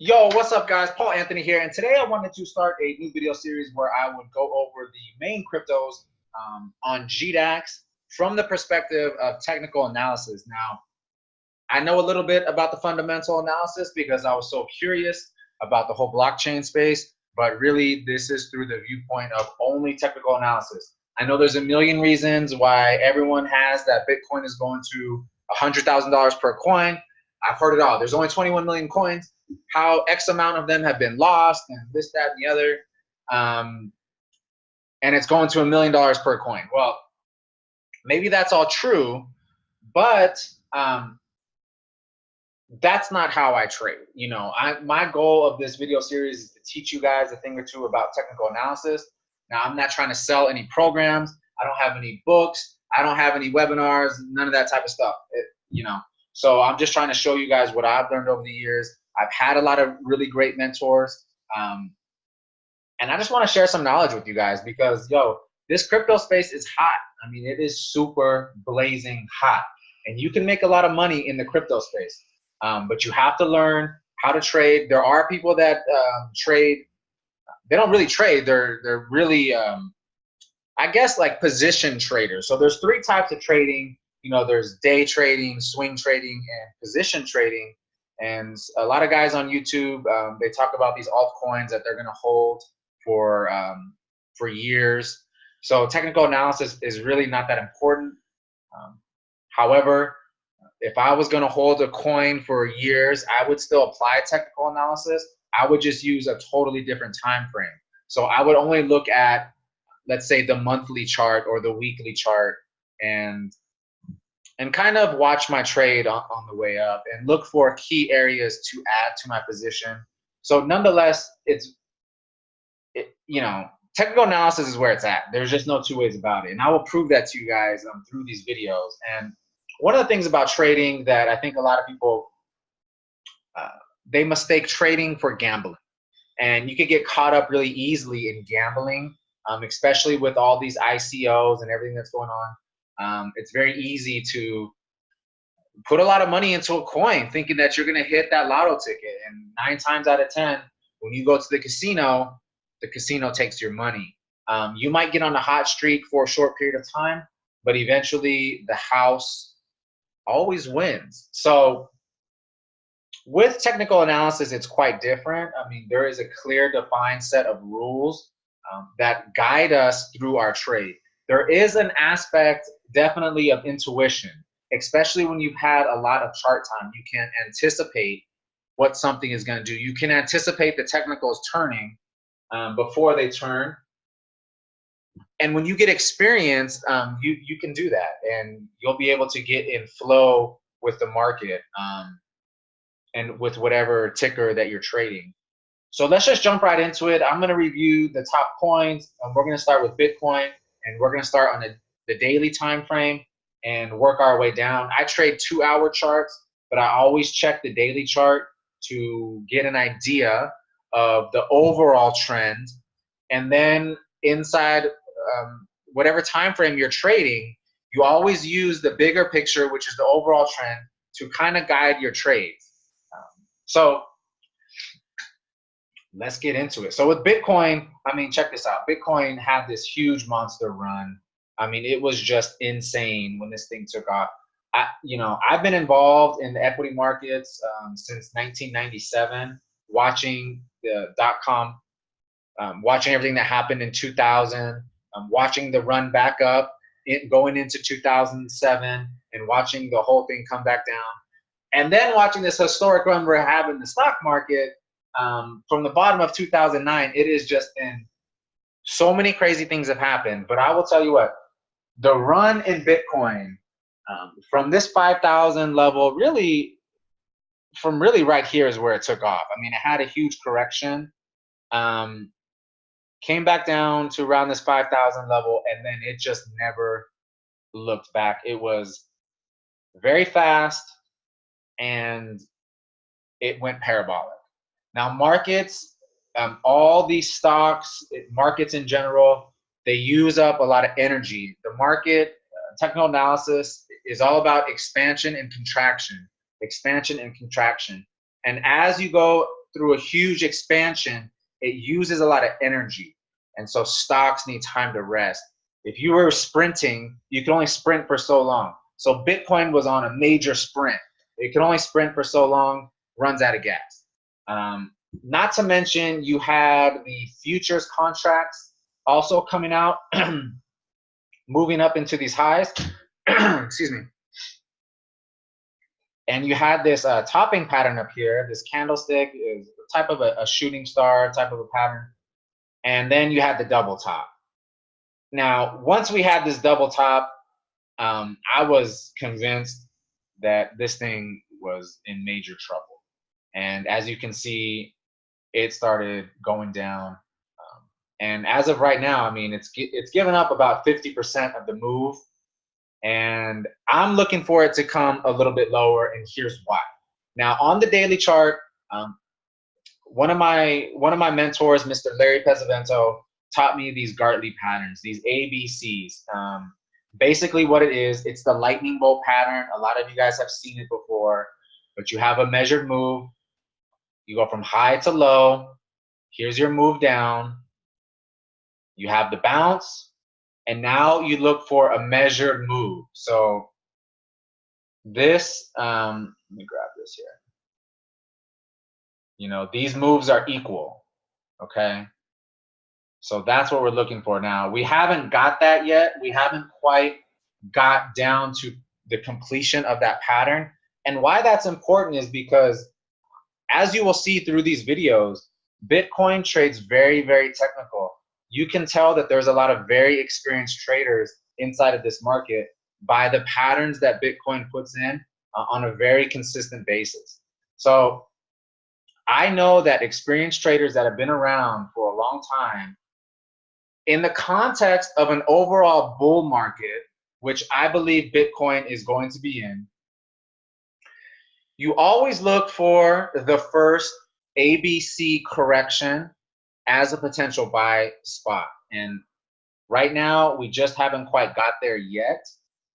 Yo, what's up, guys? Paul Anthony here, and today I wanted to start a new video series where I would go over the main cryptos on GDAX from the perspective of technical analysis. Now, I know a little bit about the fundamental analysis because I was so curious about the whole blockchain space, but really this is through the viewpoint of only technical analysis. I know there's a million reasons why everyone has that Bitcoin is going to $100,000 per coin. I've heard it all. There's only 21 million coins. How X amount of them have been lost, and this, that, and the other. And it's going to $1 million per coin. Well, maybe that's all true, but that's not how I trade. You know, my goal of this video series is to teach you guys a thing or two about technical analysis. Now, I'm not trying to sell any programs. I don't have any books. I don't have any webinars, none of that type of stuff, So I'm just trying to show you guys what I've learned over the years. I've had a lot of really great mentors. And I just want to share some knowledge with you guys because, this crypto space is hot. I mean, it is super blazing hot. And you can make a lot of money in the crypto space. But you have to learn how to trade. There are people that trade. They don't really trade. They're really, I guess, like position traders. So there's three types of trading. There's day trading, swing trading, and position trading. And a lot of guys on YouTube, they talk about these altcoins that they're going to hold for years. So technical analysis is really not that important. However, if I was going to hold a coin for years, I would still apply technical analysis. I would just use a totally different time frame. So I would only look at, let's say, the monthly chart or the weekly chart and kind of watch my trade on the way up and look for key areas to add to my position. So nonetheless, technical analysis is where it's at. There's just no two ways about it. And I will prove that to you guys through these videos. And one of the things about trading that I think a lot of people, they mistake trading for gambling. And you could get caught up really easily in gambling, especially with all these ICOs and everything that's going on. It's very easy to put a lot of money into a coin thinking that you're going to hit that lotto ticket. And 9 times out of 10, when you go to the casino takes your money. You might get on a hot streak for a short period of time, but eventually the house always wins. So with technical analysis, it's quite different. I mean, there is a clear defined set of rules that guide us through our trade. There is an aspect definitely of intuition, especially when you've had a lot of chart time. You can anticipate what something is going to do. You can anticipate the technicals turning before they turn. And when you get experience, you can do that, and you'll be able to get in flow with the market and with whatever ticker that you're trading. So let's just jump right into it. I'm going to review the top coins. We're going to start with Bitcoin. And we're going to start on the daily time frame and work our way down. I trade 2-hour charts, but I always check the daily chart to get an idea of the overall trend. And then inside whatever time frame you're trading, you always use the bigger picture, which is the overall trend, to kind of guide your trades. So let's get into it. So with Bitcoin, I mean, check this out. Bitcoin had this huge monster run. I mean, it was just insane when this thing took off. I've been involved in the equity markets since 1997, watching the .com, watching everything that happened in 2000, watching the run back up, going into 2007, and watching the whole thing come back down. And then watching this historic run we're having in the stock market. From the bottom of 2009, it is just been so many crazy things have happened. But I will tell you what, the run in Bitcoin from this 5,000 level, really right here is where it took off. I mean, it had a huge correction, came back down to around this 5,000 level, and then it just never looked back. It was very fast, and it went parabolic. Now, markets, all these stocks, markets in general, they use up a lot of energy. The market, technical analysis is all about expansion and contraction, expansion and contraction. And as you go through a huge expansion, it uses a lot of energy. And so stocks need time to rest. If you were sprinting, you can only sprint for so long. So Bitcoin was on a major sprint. It can only sprint for so long, runs out of gas. Not to mention you had the futures contracts also coming out, moving up into these highs. Excuse me. And you had this topping pattern up here. This candlestick is a type of a shooting star type of a pattern. And then you had the double top. Now, once we had this double top, I was convinced that this thing was in major trouble. And as you can see, it started going down. And as of right now, I mean, it's given up about 50% of the move. And I'm looking for it to come a little bit lower, and here's why. Now, on the daily chart, one of my mentors, Mr. Larry Pesavento, taught me these Gartley patterns, these ABCs. Basically what it is, it's the lightning bolt pattern. A lot of you guys have seen it before, but you have a measured move. You go from high to low. Here's your move down. You have the bounce, and now you look for a measured move. So this, let me grab this here. You know, these moves are equal, okay? So that's what we're looking for now. We haven't got that yet. We haven't quite got down to the completion of that pattern. And why that's important is because, as you will see through these videos, Bitcoin trades very, very technical. You can tell that there's a lot of very experienced traders inside of this market by the patterns that Bitcoin puts in on a very consistent basis. So I know that experienced traders that have been around for a long time, in the context of an overall bull market, which I believe Bitcoin is going to be in, you always look for the first ABC correction as a potential buy spot. And right now, we just haven't quite got there yet.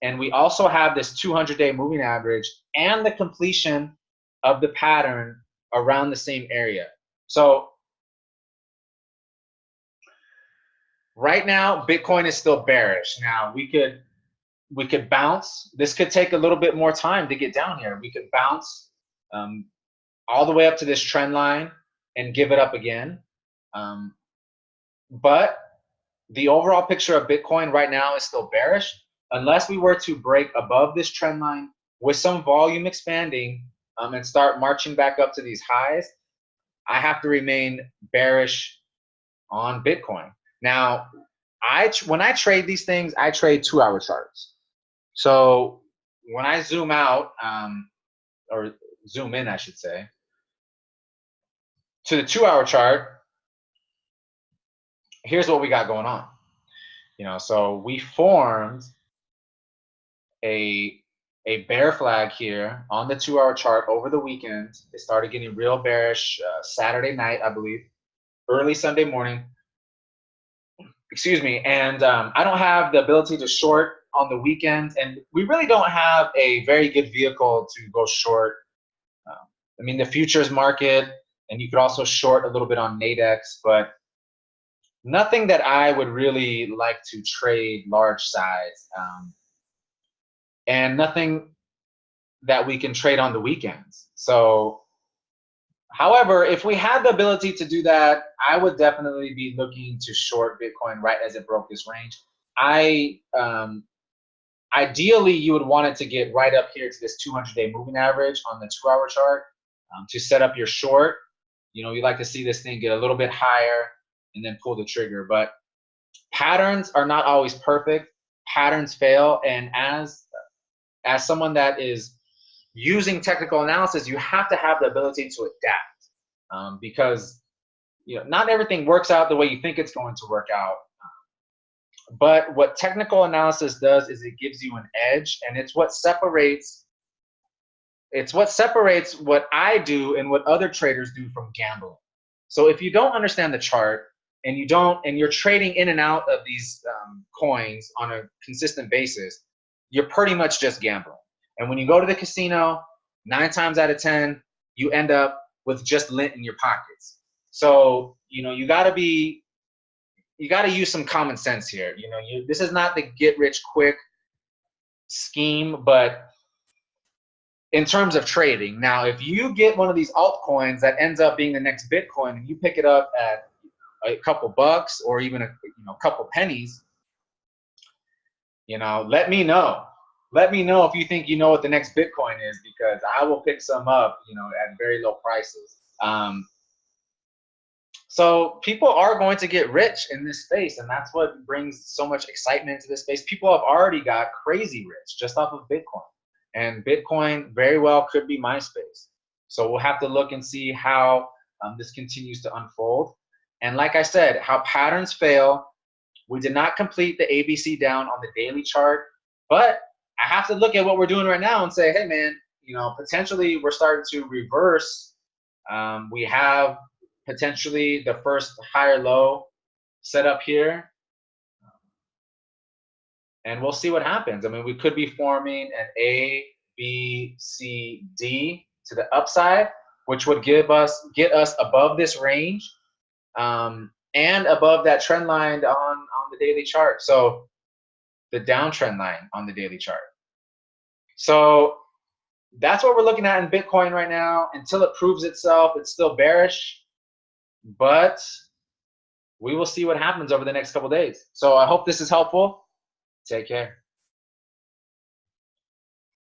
And we also have this 200-day moving average and the completion of the pattern around the same area. So right now, Bitcoin is still bearish. Now, we could bounce. This could take a little bit more time to get down here. We could bounce all the way up to this trend line and give it up again. But the overall picture of Bitcoin right now is still bearish. Unless we were to break above this trend line with some volume expanding and start marching back up to these highs, I have to remain bearish on Bitcoin. Now, when I trade these things, I trade 2-hour charts. So when I zoom out, or zoom in, I should say, to the 2-hour chart, here's what we got going on. You know, so we formed a bear flag here on the 2-hour chart over the weekend. It started getting real bearish Saturday night, I believe, early Sunday morning. Excuse me. And I don't have the ability to short on the weekend, and we really don't have a very good vehicle to go short. I mean, the futures market, and you could also short a little bit on Nadex, but nothing that I would really like to trade large size, and nothing that we can trade on the weekends. So, however, if we had the ability to do that, I would definitely be looking to short Bitcoin right as it broke this range. Ideally, you would want it to get right up here to this 200-day moving average on the 2-hour chart to set up your short. You know, you like to see this thing get a little bit higher and then pull the trigger. But patterns are not always perfect. Patterns fail. And as someone that is using technical analysis, you have to have the ability to adapt because, you know, not everything works out the way you think it's going to work out. But what technical analysis does is it gives you an edge, and it's what separates what I do and what other traders do from gambling. So if you don't understand the chart and you're trading in and out of these coins on a consistent basis, you're pretty much just gambling. And when you go to the casino, 9 times out of 10, you end up with just lint in your pockets. So, you know, you got to use some common sense here. You know, this is not the get rich quick scheme, but in terms of trading. Now, if you get one of these altcoins that ends up being the next Bitcoin and you pick it up at a couple bucks or even a couple pennies, you know, let me know. Let me know if you think you know what the next Bitcoin is, because I will pick some up, you know, at very low prices. So people are going to get rich in this space, and that's what brings so much excitement to this space. People have already got crazy rich just off of Bitcoin, and Bitcoin very well could be my space. So we'll have to look and see how this continues to unfold. And like I said, how patterns fail. We did not complete the ABC down on the daily chart, but I have to look at what we're doing right now and say, hey man, you know, potentially we're starting to reverse. We have potentially the first higher low set up here, and we'll see what happens. I mean, we could be forming an A, B, C, D to the upside, which would get us above this range, and above that trend line on the daily chart. So the downtrend line on the daily chart. So that's what we're looking at in Bitcoin right now. Until it proves itself, it's still bearish, but we will see what happens over the next couple days. So I hope this is helpful. Take care.